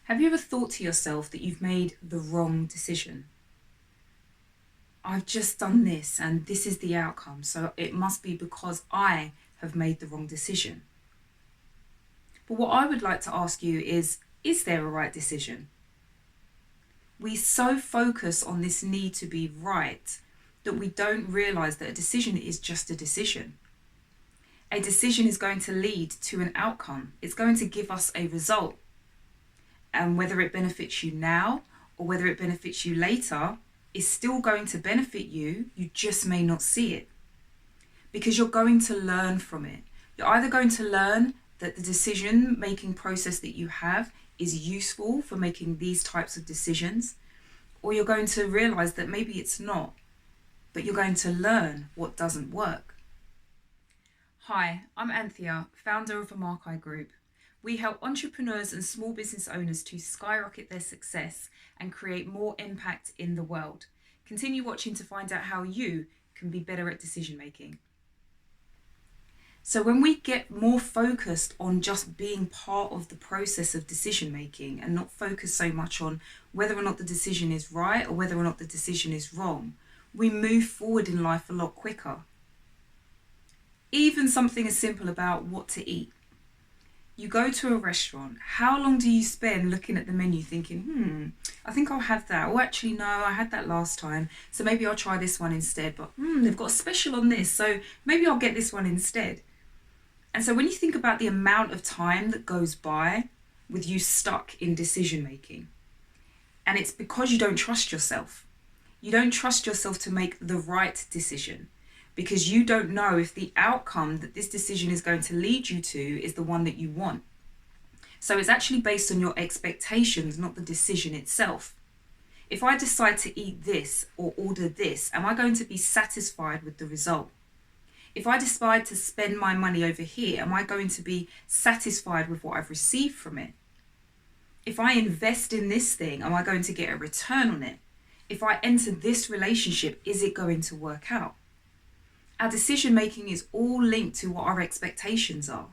Have you ever thought to yourself that you've made the wrong decision? I've just done this and this is the outcome, so it must be because I have made the wrong decision. But what I would like to ask you is there a right decision? We so focus on this need to be right that we don't realize that a decision is just a decision. A decision is going to lead to an outcome. It's going to give us a result. And whether it benefits you now or whether it benefits you later is still going to benefit you. You just may not see it because you're going to learn from it. You're either going to learn that the decision making process that you have is useful for making these types of decisions, or you're going to realize that maybe it's not, but you're going to learn what doesn't work. Hi, I'm Anthea, founder of Amarkai Group. We help entrepreneurs and small business owners to skyrocket their success and create more impact in the world. Continue watching to find out how you can be better at decision making. So when we get more focused on just being part of the process of decision making and not focus so much on whether or not the decision is right or whether or not the decision is wrong, we move forward in life a lot quicker. Even something as simple about what to eat. You go to a restaurant, how long do you spend looking at the menu thinking, I think I'll have that. Or actually, no, I had that last time, so maybe I'll try this one instead. But they've got a special on this, so maybe I'll get this one instead. And so when you think about the amount of time that goes by with you stuck in decision making, and it's because you don't trust yourself. You don't trust yourself to make the right decision because you don't know if the outcome that this decision is going to lead you to is the one that you want. So it's actually based on your expectations, not the decision itself. If I decide to eat this or order this, am I going to be satisfied with the result? If I decide to spend my money over here, am I going to be satisfied with what I've received from it? If I invest in this thing, am I going to get a return on it? If I enter this relationship, is it going to work out? Our decision making is all linked to what our expectations are.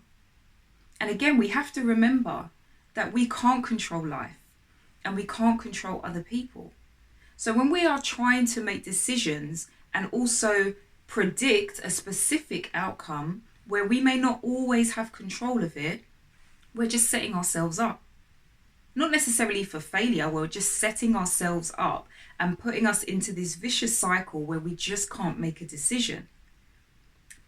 And again, we have to remember that we can't control life and we can't control other people. So when we are trying to make decisions and also predict a specific outcome where we may not always have control of it, we're just setting ourselves up. Not necessarily for failure, we're just setting ourselves up and putting us into this vicious cycle where we just can't make a decision.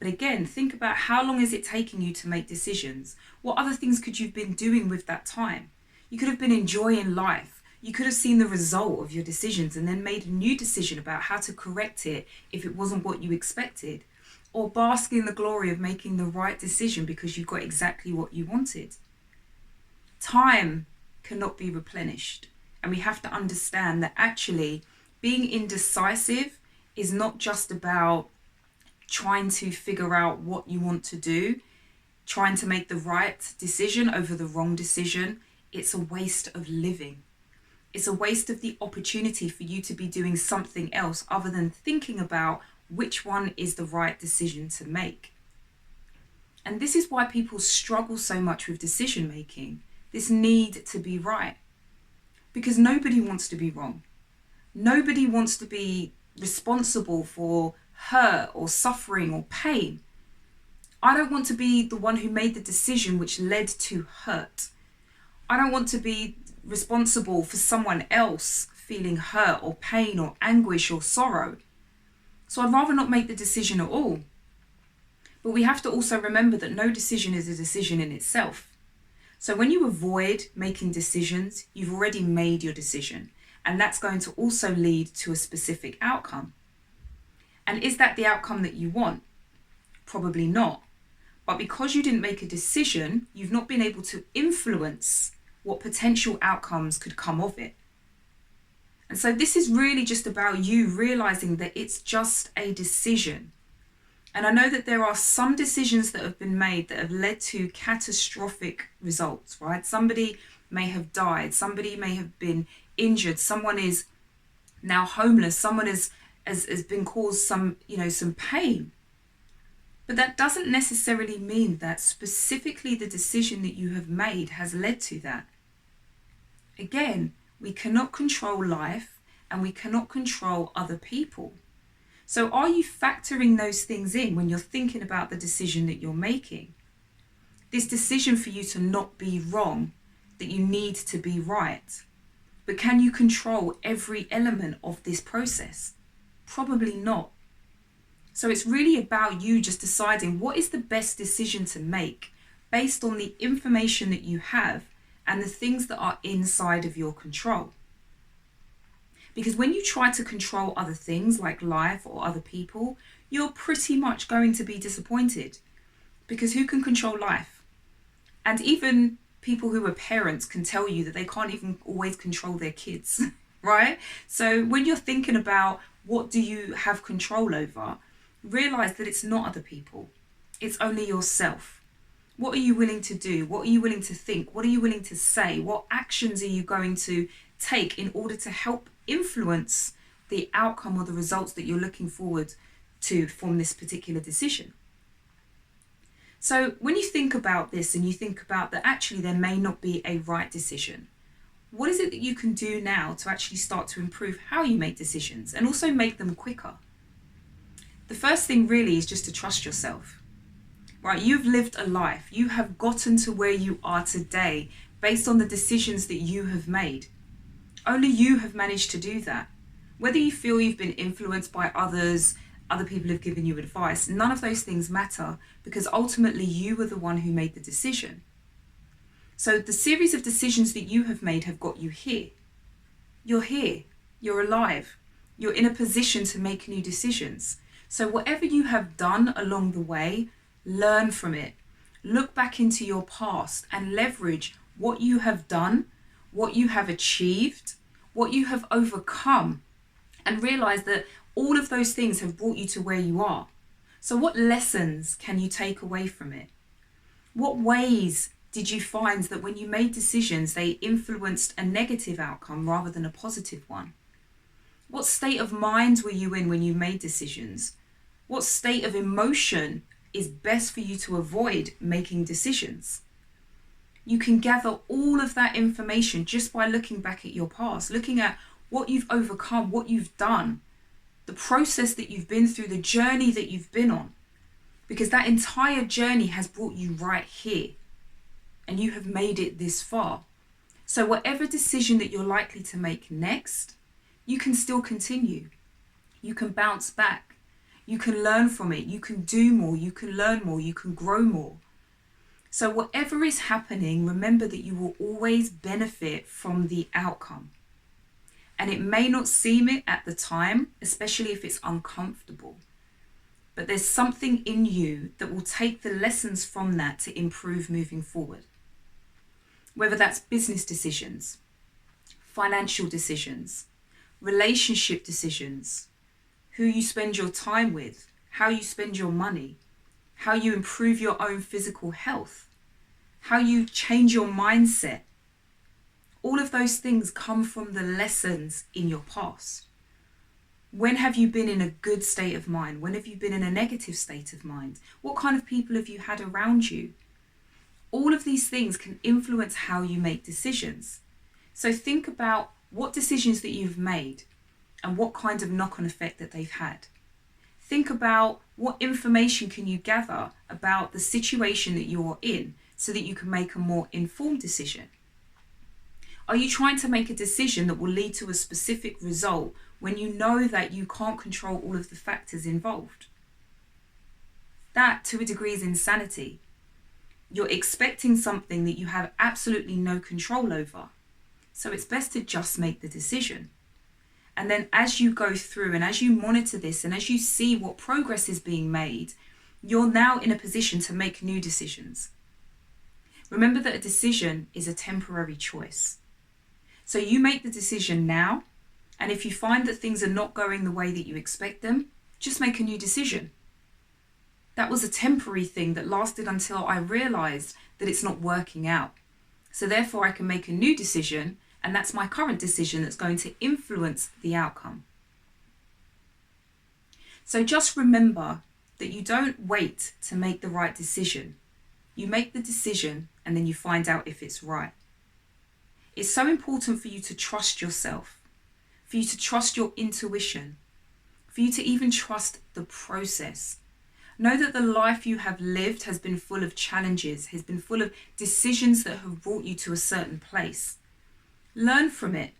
But again, think about how long is it taking you to make decisions? What other things could you have been doing with that time? You could have been enjoying life. You could have seen the result of your decisions and then made a new decision about how to correct it if it wasn't what you expected. Or bask in the glory of making the right decision because you got exactly what you wanted. Time cannot be replenished. And we have to understand that actually being indecisive is not just about trying to figure out what you want to do, trying to make the right decision over the wrong decision. It's a waste of living. It's a waste of the opportunity for you to be doing something else other than thinking about which one is the right decision to make. And this is why people struggle so much with decision making, this need to be right. Because nobody wants to be wrong. Nobody wants to be responsible for hurt or suffering or pain. I don't want to be the one who made the decision which led to hurt. I don't want to be responsible for someone else feeling hurt or pain or anguish or sorrow. So I'd rather not make the decision at all. But we have to also remember that no decision is a decision in itself. So when you avoid making decisions, you've already made your decision. And that's going to also lead to a specific outcome. And is that the outcome that you want? Probably not. But because you didn't make a decision, you've not been able to influence what potential outcomes could come of it. And so this is really just about you realizing that it's just a decision. And I know that there are some decisions that have been made that have led to catastrophic results, right? Somebody may have died, somebody may have been injured, someone is now homeless, someone has been caused some pain. But that doesn't necessarily mean that specifically the decision that you have made has led to that. Again, we cannot control life and we cannot control other people. So are you factoring those things in when you're thinking about the decision that you're making? This decision for you to not be wrong, that you need to be right. But can you control every element of this process? Probably not. So it's really about you just deciding what is the best decision to make based on the information that you have and the things that are inside of your control. Because when you try to control other things like life or other people, you're pretty much going to be disappointed. Because who can control life? And even people who are parents can tell you that they can't even always control their kids, right? So when you're thinking about what do you have control over, realize that it's not other people. It's only yourself. What are you willing to do? What are you willing to think? What are you willing to say? What actions are you going to take in order to help influence the outcome or the results that you're looking forward to from this particular decision? So when you think about this and you think about that actually there may not be a right decision, what is it that you can do now to actually start to improve how you make decisions and also make them quicker? The first thing really is just to trust yourself, right? You've lived a life. You have gotten to where you are today based on the decisions that you have made. Only you have managed to do that. Whether you feel you've been influenced by others, other people have given you advice, none of those things matter because ultimately you were the one who made the decision. So the series of decisions that you have made have got you here. You're here. You're alive. You're in a position to make new decisions. So whatever you have done along the way, learn from it. Look back into your past and leverage what you have done, what you have achieved, what you have overcome, and realize that all of those things have brought you to where you are. So what lessons can you take away from it? What ways did you find that when you made decisions, they influenced a negative outcome rather than a positive one? What state of mind were you in when you made decisions? What state of emotion is best for you to avoid making decisions? You can gather all of that information just by looking back at your past, looking at what you've overcome, what you've done, the process that you've been through, the journey that you've been on. Because that entire journey has brought you right here and you have made it this far. So whatever decision that you're likely to make next, you can still continue. You can bounce back. You can learn from it. You can do more. You can learn more. You can grow more. So whatever is happening, remember that you will always benefit from the outcome. And it may not seem it at the time, especially if it's uncomfortable. But there's something in you that will take the lessons from that to improve moving forward. Whether that's business decisions, financial decisions, relationship decisions, who you spend your time with, how you spend your money, how you improve your own physical health, how you change your mindset. All of those things come from the lessons in your past. When have you been in a good state of mind? When have you been in a negative state of mind? What kind of people have you had around you? All of these things can influence how you make decisions. So think about what decisions that you've made and what kind of knock-on effect that they've had. Think about what information can you gather about the situation that you're in so that you can make a more informed decision. Are you trying to make a decision that will lead to a specific result when you know that you can't control all of the factors involved? That, to a degree, is insanity. You're expecting something that you have absolutely no control over. So it's best to just make the decision. And then as you go through and as you monitor this and as you see what progress is being made, you're now in a position to make new decisions. Remember that a decision is a temporary choice. So you make the decision now, and if you find that things are not going the way that you expect them, just make a new decision. That was a temporary thing that lasted until I realized that it's not working out. So therefore I can make a new decision, and that's my current decision that's going to influence the outcome. So just remember that you don't wait to make the right decision. You make the decision and then you find out if it's right. It's so important for you to trust yourself, for you to trust your intuition, for you to even trust the process. Know that the life you have lived has been full of challenges, has been full of decisions that have brought you to a certain place. Learn from it.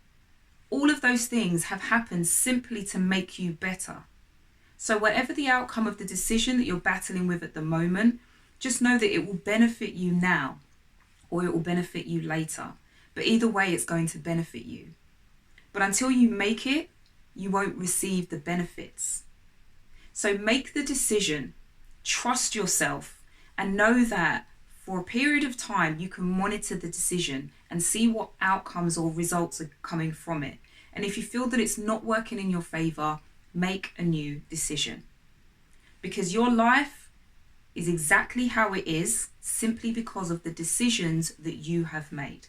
All of those things have happened simply to make you better. So whatever the outcome of the decision that you're battling with at the moment, just know that it will benefit you now or it will benefit you later. But either way, it's going to benefit you. But until you make it, you won't receive the benefits. So make the decision, trust yourself, and know that for a period of time, you can monitor the decision and see what outcomes or results are coming from it. And if you feel that it's not working in your favor, make a new decision. Because your life is exactly how it is simply because of the decisions that you have made.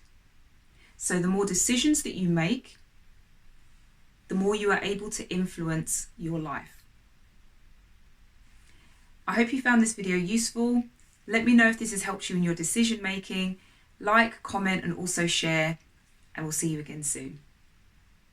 So the more decisions that you make, the more you are able to influence your life. I hope you found this video useful. Let me know if this has helped you in your decision making. Like, comment, and also share, and we'll see you again soon.